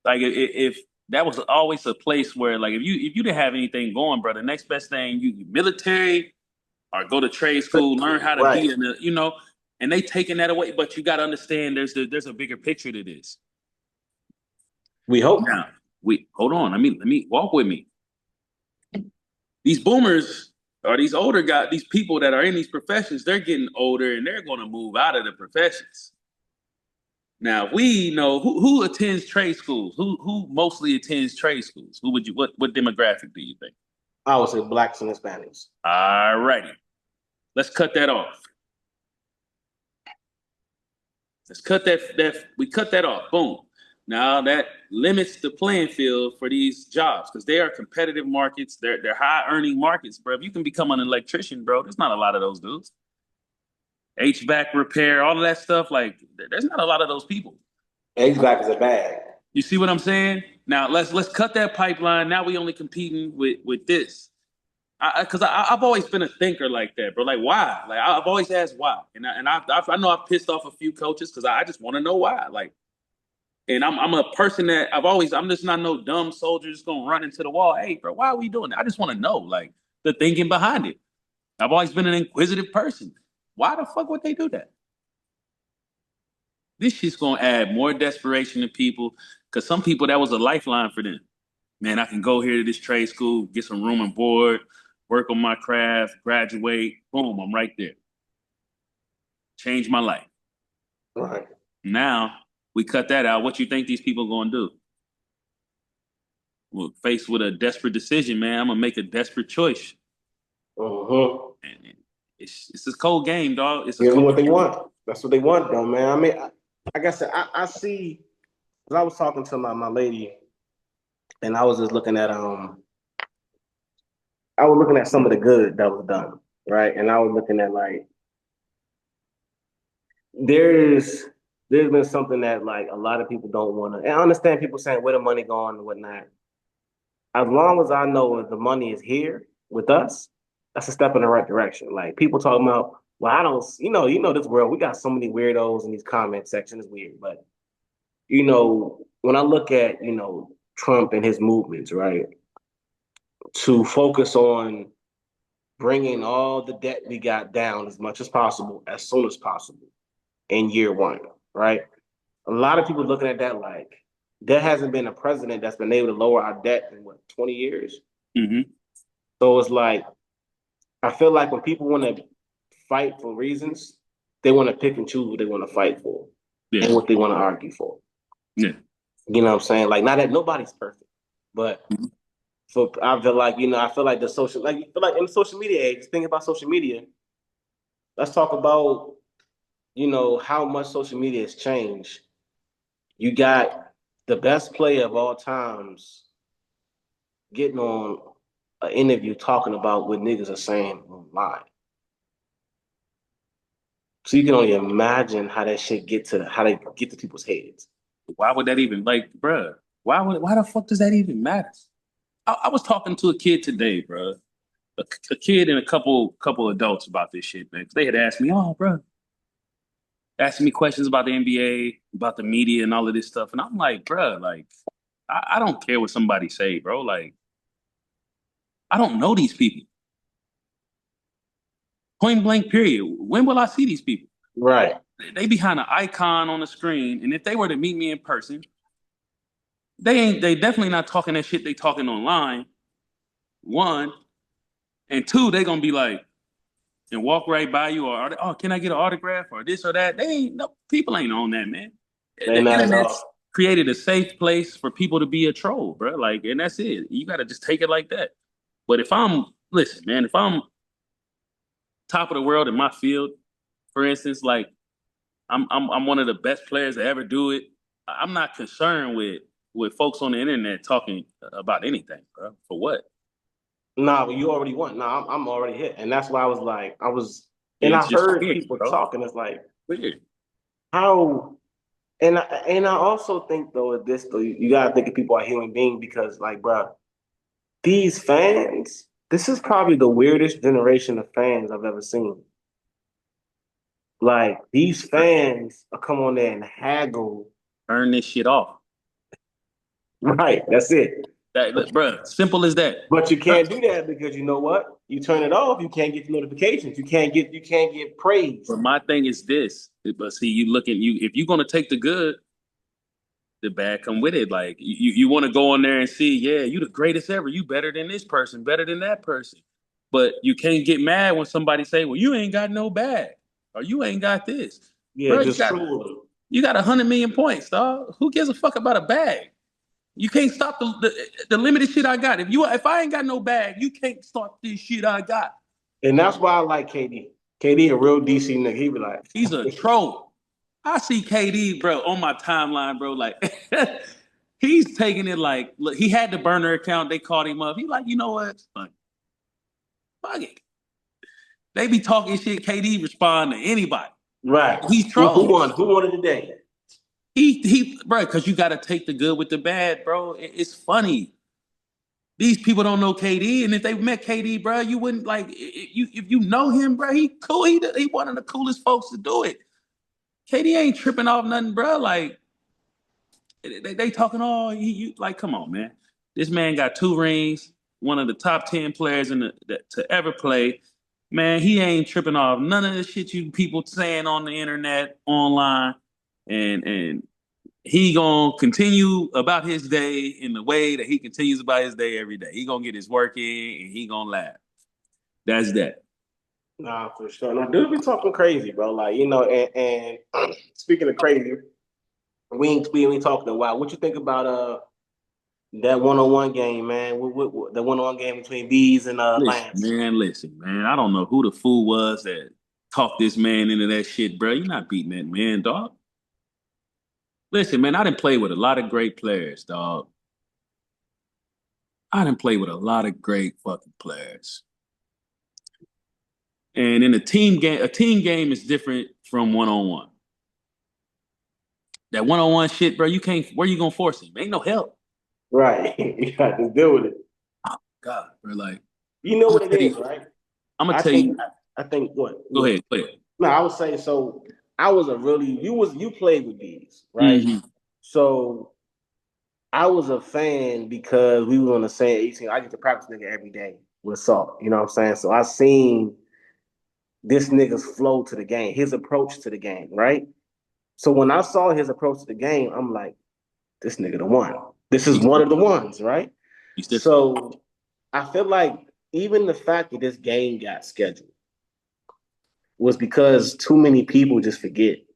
like if that was always a place where like if you didn't have anything going, bro, the next best thing you military or go to trade school, learn how to right. be in the and they taking that away. But you got to understand there's a bigger picture to this. We hope. Now, we hold on. Let me walk with me. These boomers or these older guys, these people that are in these professions, they're getting older and they're going to move out of the professions. Now we know who attends trade schools. Who mostly attends trade schools? Who would you what demographic do you think? I would say blacks and Hispanics. All righty, let's cut that off. Let's cut that we cut that off. Boom. Now that limits the playing field for these jobs because they are competitive markets. They're high earning markets, bro. If you can become an electrician, bro, there's not a lot of those dudes. HVAC repair, all of that stuff. Like, there's not a lot of those people. HVAC is a bag. You see what I'm saying? Now let's cut that pipeline. Now we only competing with this. Because I've always been a thinker like that, bro. Like, why? Like, I've always asked why, and I know I've pissed off a few coaches because I just want to know why. Like, and I'm a person that I'm just not no dumb soldier just gonna run into the wall. Hey, bro, why are we doing that? I just want to know, like, the thinking behind it. I've always been an inquisitive person. Why the fuck would they do that? This shit's gonna add more desperation to people because some people that was a lifeline for them. Man, I can go here to this trade school, get some room and board, work on my craft, graduate, boom, I'm right there. Change my life. Right. Now we cut that out. What you think these people gonna do? Well, faced with a desperate decision, man, I'm gonna make a desperate choice. And it's a cold game, dog. It's a Give them cold what they game. want. That's what they want, though, man. I mean, like I said, I see. Cause I was talking to my lady, and I was just looking at I was looking at some of the good that was done, right? And I was looking at like there's been something that like a lot of people don't want to. And I understand people saying where the money going and whatnot. As long as I know if the money is here with us, that's a step in the right direction. Like people talking about, well, I don't, you know this world. We got so many weirdos in these comment sections. It's weird, but when I look at Trump and his movements, right, to focus on bringing all the debt we got down as much as possible, as soon as possible in year one, right? A lot of people looking at that like there hasn't been a president that's been able to lower our debt in 20 years. Mm-hmm. So it's like I feel like when people want to fight for reasons, they want to pick and choose what they want to fight for and what they want to argue for. Yeah. You know what I'm saying? Like, not that nobody's perfect, but so I feel like, I feel like you feel like in the social media age, think about social media. Let's talk about, how much social media has changed. You got the best player of all times getting on an interview talking about what niggas are saying online. So you can only imagine how that shit how they get to people's heads. Why would that even bruh? Why the fuck does that even matter? I was talking to a kid today, bruh. A kid and a couple adults about this shit, man. They had asked me, bruh, asking me questions about the NBA, about the media and all of this stuff. And I'm like, bruh, like, I don't care what somebody say, bro. Like, I don't know these people. Point blank, period. When will I see these people? Right. They behind an icon on the screen. And if they were to meet me in person, they definitely not talking that shit they talking online. One. And two, they gonna be like, and walk right by you, or can I get an autograph or this or that? People ain't on that, man. The internet's created a safe place for people to be a troll, bro. Like, and that's it. You gotta just take it like that. But if I'm top of the world in my field, for instance, like I'm one of the best players to ever do it. I'm not concerned with folks on the internet talking about anything, bro. For what? Nah, but you already won. Nah, I'm already hit, and that's why I heard people talking. It's like weird. How, and I also think though you gotta think of people are human beings because like, bro, these fans, this is probably the weirdest generation of fans I've ever seen. Like these fans are come on there and haggle, turn this shit off. Right, that's it. Bro, simple as that. But you can't do that because you know what? You turn it off, you can't get notifications. You can't get praise. But my thing is this. But see, if you're gonna take the good, the bad come with it. Like you want to go on there and see, yeah, you the greatest ever. You better than this person, better than that person. But you can't get mad when somebody say, well, you ain't got no bag, or you ain't got this. Yeah, bro, you got 100 million points, dog. Who gives a fuck about a bag? You can't stop the limited shit I got. If I ain't got no bag, you can't stop this shit I got. And that's why I like KD. KD a real DC nigga. He be like, he's a troll. I see KD, bro, on my timeline, bro. Like he's taking it like, look, he had the burner account. They called him up. He like, you know what? Fuck it. They be talking shit. KD respond to anybody. Right. He's Who trolling. won? Who won it today? Bro, because you got to take the good with the bad, bro. It's funny. These people don't know KD, and if they met KD, bro, you wouldn't like if you know him, bro. He cool. He one of the coolest folks to do it. KD ain't tripping off nothing, bro. Like they talking all you like. Come on, man. This man got 2 rings. One of the top 10 players to ever play. Man, he ain't tripping off none of the shit you people saying on the internet, online, and he gonna continue about his day in the way that he continues about his day every day. He gonna get his work in and he gonna laugh. That's that. Nah, for sure. Now, dude be talking crazy, bro. Like, and speaking of crazy, we ain't talking a while. What you think about that one-on-one game, man? The one-on-one game between Bees and Lance? Listen, man. I don't know who the fool was that talked this man into that shit, bro. You're not beating that man, dog. Listen, man, I didn't play with a lot of great players, dog. I didn't play with a lot of great fucking players. And in a team game is different from one-on-one. That one-on-one shit, bro, you can't, where you gonna force him? Ain't no help. Right. You got to deal with it. Oh, God, bro, like, You know I'm what gonna it tell is, you, right? I'm gonna I tell think you, I think what? go What? ahead, go ahead. No, I was saying so. I was a really you played with Bees, right? Mm-hmm. So I was a fan because we were on the same 18. I get to practice nigga every day with Salt. You know what I'm saying? So I seen this nigga's flow to the game, his approach to the game, right? So when I saw his approach to the game, I'm like, this nigga the one. This is He's one of the different. ones, right? He's different. So I feel like even the fact that this game got scheduled was because too many people just forget Oh,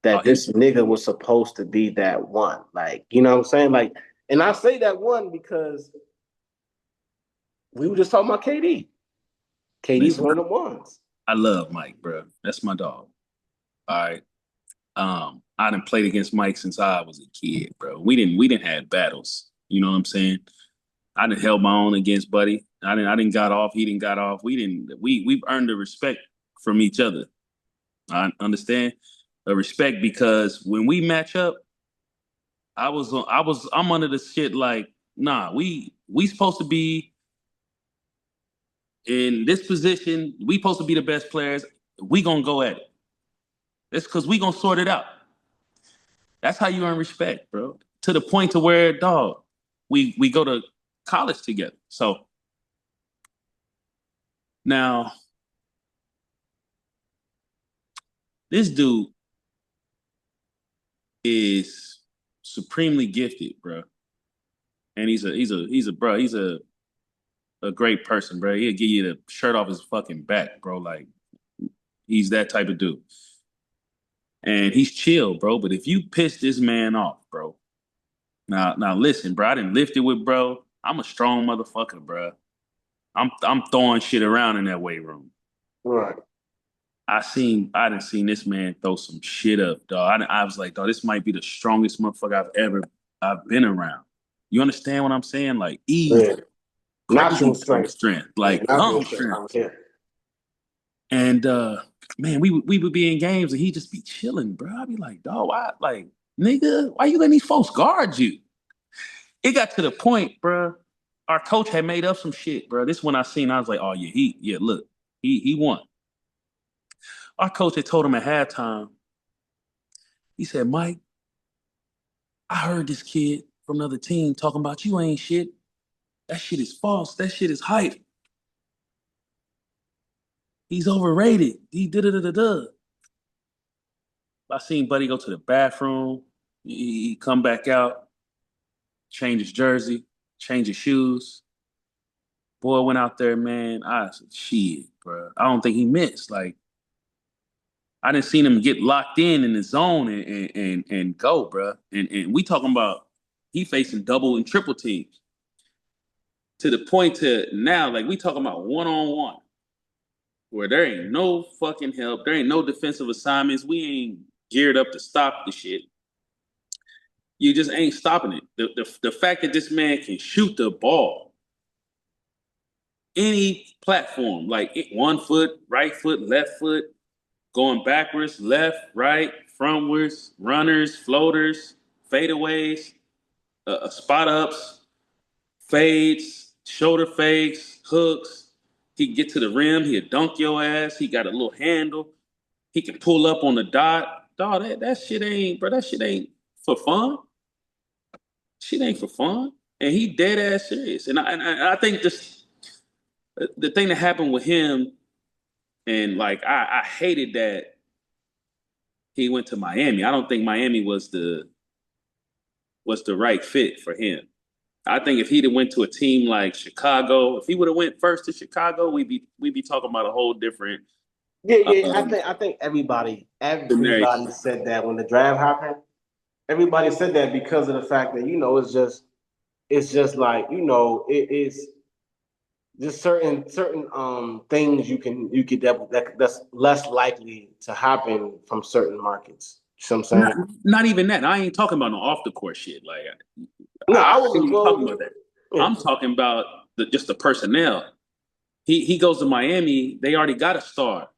that this nigga was supposed to be that one. Like, you know what I'm saying? Like, and I say that one because we were just talking about KD. KD's listen, one of the ones. I love Mike, bro. That's my dog. All right. I done played against Mike since I was a kid, bro. We didn't have battles. You know what I'm saying? I didn't held my own against Buddy. I didn't got off. He didn't got off. We've earned the respect from each other. I understand the respect because when we match up, I'm under the shit like, nah, we supposed to be in this position. We supposed to be the best players. We gonna go at it. That's because we gonna sort it out. That's how you earn respect, bro. To the point to where, dog, we go to college together. So now this dude is supremely gifted, bro. And he's a great person, bro. He'll give you the shirt off his fucking back, bro. Like he's that type of dude. And he's chill, bro. But if you piss this man off, bro. Now listen, bro. I didn't lift it with bro. I'm a strong motherfucker, bro. I'm throwing shit around in that weight room. Right. I didn't seen this man throw some shit up, dog. I was like, dog, this might be the strongest motherfucker I've been around. You understand what I'm saying? Like easy, Yeah. crazy Natural type strength. strength, Yeah, like natural strength. strength. Yeah. And man, we would be in games and he'd just be chilling, bro. I'd be like, dog, why, like, nigga, why you letting these folks guard you? It got to the point, bro. Our coach had made up some shit, bro. This one I seen, I was like, oh yeah, look, he won. Our coach had told him at halftime. He said, Mike, I heard this kid from another team talking about you ain't shit. That shit is false. That shit is hype. He's overrated. He da da da da da. I seen Buddy go to the bathroom. He come back out, change his jersey, change his shoes. Boy went out there, man. I said, shit, bro. I don't think he missed. Like, I didn't see him get locked in the zone and go, bro. And we talking about he facing double and triple teams to the point to now, like we talking about one on one, where there ain't no fucking help, there ain't no defensive assignments. We ain't. geared up to stop the shit. You just ain't stopping it. The fact that this man can shoot the ball any platform, like 1 foot, right foot, left foot, going backwards, left, right, frontwards, runners, floaters, fadeaways, spot ups, fades, shoulder fakes, hooks. He can get to the rim. He'll dunk your ass. He got a little handle. He can pull up on the dot. Dog, that shit ain't, bro. That shit ain't for fun. Shit ain't for fun. And he dead ass serious. And I think the thing that happened with him, and like I hated that he went to Miami. I don't think Miami was the right fit for him. I think if he'd have went to a team like Chicago, if he would have went first to Chicago, we'd be talking about a whole different. Yeah. I think everybody said that when the draft happened. Everybody said that because of the fact that it's just like it is just certain things that's less likely to happen from certain markets. You know what I'm saying? Not even that. I ain't talking about no off the court shit. Like No, I I was ain't talking about that. Yeah. I'm talking about just the personnel. He goes to Miami. They already got a star.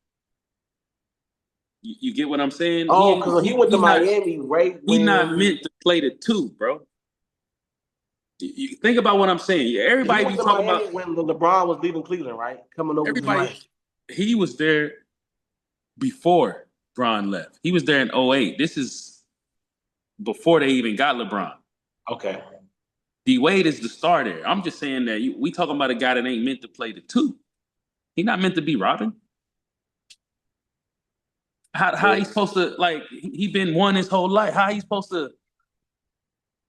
You get what I'm saying? Oh, because he went to Miami, right? He's not meant to play the two, bro. You think about what I'm saying. Everybody be talking about when LeBron was leaving Cleveland, right? Coming over to Miami. He was there before Bron left. He was there in 08. This is before they even got LeBron. Okay. D Wade is the star there. I'm just saying that we talking about a guy that ain't meant to play the two. He not meant to be Robin. How he supposed to, like, he been one his whole life. How he supposed to,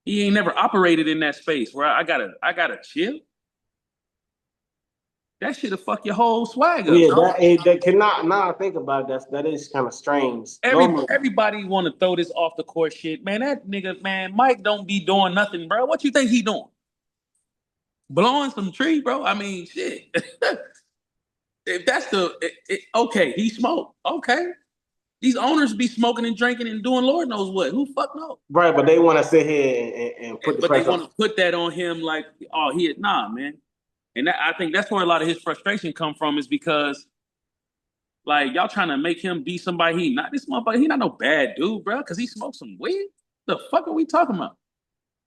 he ain't never operated in that space where I gotta chill. That shit'll fuck your whole swag up. Yeah, that cannot. Now I think about it, that is kind of strange. Everybody want to throw this off the court shit, man. That nigga, man, Mike don't be doing nothing, bro. What you think he doing? Blowing some tree, bro. I mean, shit. If that's okay, he smoked. Okay, these owners be smoking and drinking and doing Lord knows what. Who fuck knows? Right, but they want to sit here and put the pressure. But they want to put that on him, like, oh, nah, man. And I think that's where a lot of his frustration come from, is because, like, y'all trying to make him be somebody he not. This motherfucker, he not no bad dude, bro, because he smoked some weed. The fuck are we talking about?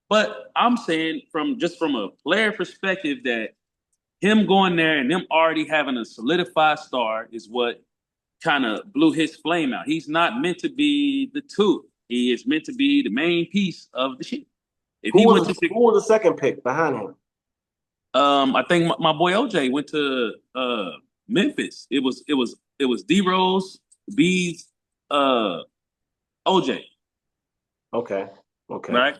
But I'm saying from a player perspective that him going there and them already having a solidified star is what kind of blew his flame out. He's not meant to be the two. He is meant to be the main piece of the shit. Who was the second pick behind him? I think my boy OJ went to Memphis. It was D Rose, Bees, OJ. Okay. Right?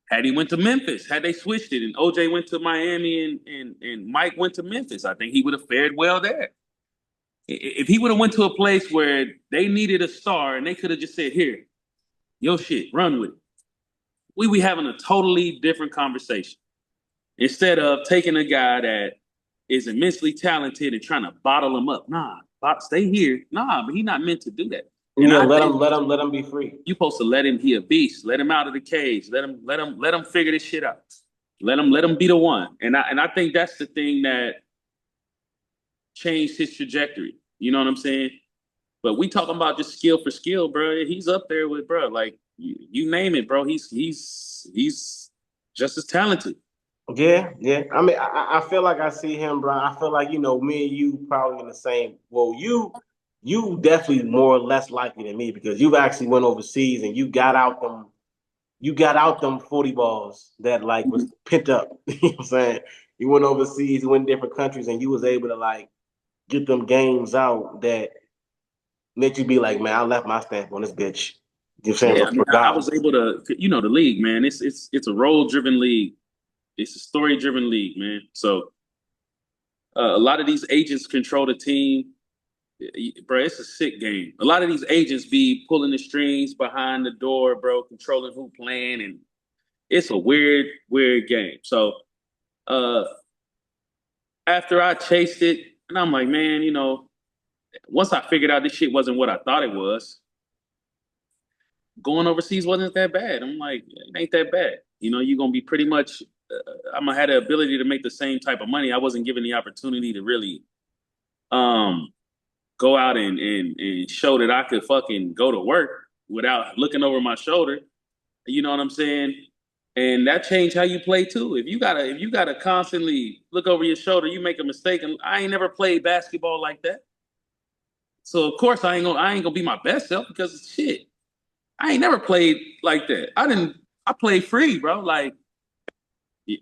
Had he went to Memphis, had they switched it, and OJ went to Miami and Mike went to Memphis, I think he would have fared well there. If he would have went to a place where they needed a star and they could have just said, "Here, yo shit, run with it," we be having a totally different conversation. Instead of taking a guy that is immensely talented and trying to bottle him up. Nah, stay here. Nah, but he's not meant to do that. And let him be free. You supposed to let him. He a beast. Let him out of the cage. Let him figure this shit out. Let him be the one. And I think that's the thing that changed his trajectory. You know what I'm saying? But we talking about just skill for skill, bro. He's up there with, bro. Like you name it, bro. He's just as talented. Yeah. I mean, I feel like I see him, bro. I feel like, me and you probably in the same. Well, you definitely more or less likely than me because you've actually went overseas and you got out them 40 balls that like was pent up. You know what I'm saying? You went overseas, you went in different countries, and you was able to like get them games out that make you be like, man, I left my stamp on this bitch. You know what I'm saying? Yeah, I was able to, the league, man. It's a role driven league. It's a story driven league, man. So a lot of these agents control the team. Bro, it's a sick game. A lot of these agents be pulling the strings behind the door, bro, controlling who playing, and it's a weird game. So after I chased it, and I'm like, man, once I figured out this shit wasn't what I thought it was, going overseas wasn't that bad. I'm like, it ain't that bad. You know, you're gonna be pretty much. I'm gonna have the ability to make the same type of money. I wasn't given the opportunity to really um go out and show that I could fucking go to work without looking over my shoulder. You know what I'm saying? And that changed how you play too. If you gotta constantly look over your shoulder, you make a mistake. And I ain't never played basketball like that. So of course I ain't gonna be my best self because shit. I ain't never played like that. I played free, bro. Like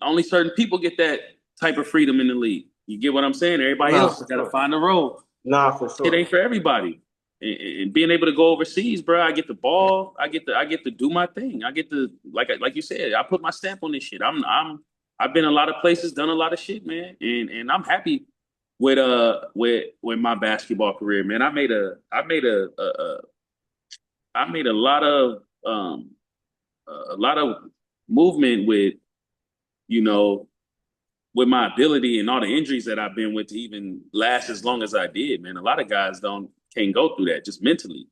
only certain people get that type of freedom in the league. You get what I'm saying? Everybody Nah, else for gotta sure. find a role. Nah, for It sure. ain't for everybody. And being able to go overseas, bro, I get the ball. I get to do my thing. I get to like you said, I put my stamp on this shit. I've been a lot of places, done a lot of shit, man, and I'm happy with my basketball career, man. I made a lot of movement with you know with my ability and all the injuries that I've been with to even last as long as I did, man. A lot of guys don't can't go through that just mentally.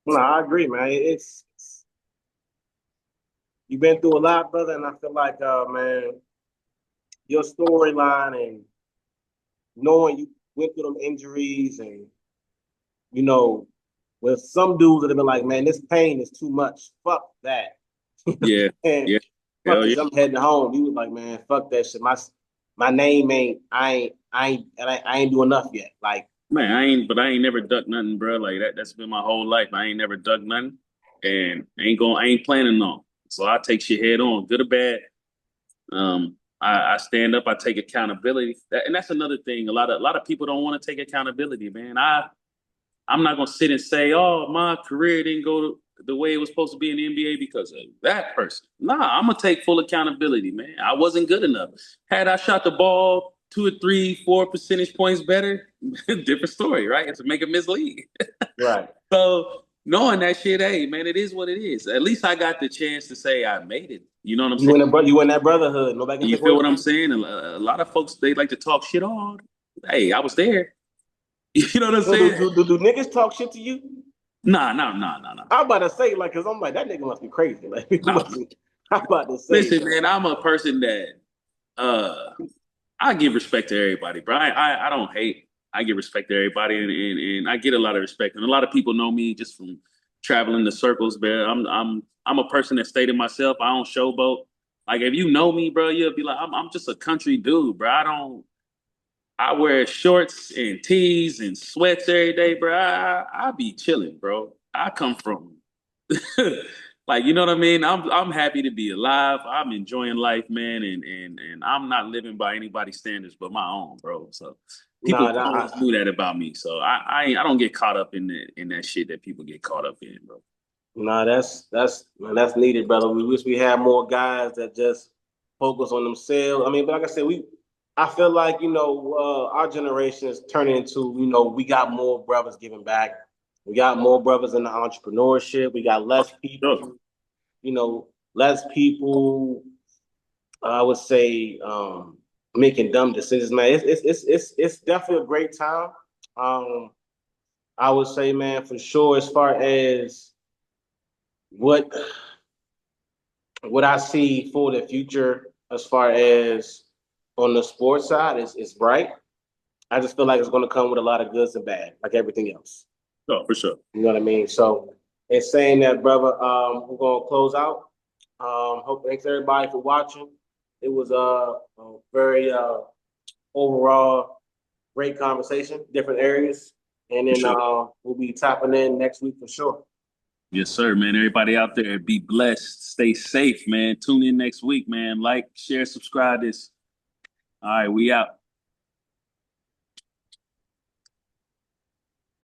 Nah, I agree, man. You've been through a lot, brother, and I feel like, man, your storyline and knowing you went through them injuries and you know, with some dudes that have been like, man, this pain is too much. Fuck that. Yeah, And yeah, fuck hell this. yeah, I'm heading home. You was like, man, fuck that shit. My name ain't. I ain't doing enough yet. Like, man. I ain't never ducked nothing, bro. Like that. That's been my whole life. I ain't never ducked nothing, and I ain't planning on. So I take shit head on, good or bad. I stand up. I take accountability. And that's another thing. A lot of people don't want to take accountability, man. I'm not gonna sit and say, "Oh, my career didn't go the way it was supposed to be in the NBA because of that person." Nah, I'm gonna take full accountability, man. I wasn't good enough. Had I shot the ball 2 or 3, 4 percentage points better, different story, right? It's to make a mislead. right. So knowing that shit, hey, man, it is what it is. At least I got the chance to say I made it. You know what I'm saying? You in that brotherhood. Nobody can You take feel away what from I'm you. saying? A lot of folks they like to talk shit on. Hey, I was there. You know what I'm So do, saying? do, do, do niggas talk shit to you? Nah, nah, nah, nah, nah. I'm about to say, like, cause I'm like, that nigga must be crazy. Like, Nah. I'm about to say, Listen, man, I'm a person that uh I give respect to everybody, bro. I don't hate. I give respect to everybody, and I get a lot of respect. And a lot of people know me just from traveling the circles, man. I'm a person that stayed in myself. I don't showboat. Like if you know me, bro, you'll be like, I'm just a country dude, bro. I wear shorts and tees and sweats every day, bro. I be chilling, bro. I come from like you know what I mean. I'm happy to be alive. I'm enjoying life, man, and I'm not living by anybody's standards but my own, bro. So people nah, nah, always knew that about me. So I don't get caught up in that shit that people get caught up in, bro. nah, that's man, that's needed, brother. We wish we had more guys that just focus on themselves. I mean, but like I said, I feel like our generation is turning into we got more brothers giving back. We got more brothers in the entrepreneurship. We got less Sure. people, less people. I would say making dumb decisions, man. It's definitely a great time. Um, I would say, man, for sure, as far as what what I see for the future as far as on the sports side is bright. I just feel like it's going to come with a lot of goods and bad, like everything else. Oh, for sure. You know what I mean? So, in saying that, brother, we're going to close out. Hope thanks everybody for watching. It was a very overall great conversation, different areas, and For then sure. we'll be tapping in next week for sure. Yes, sir, man. Everybody out there, be blessed. Stay safe, man. Tune in next week, man. Like, share, subscribe this. All right, we out.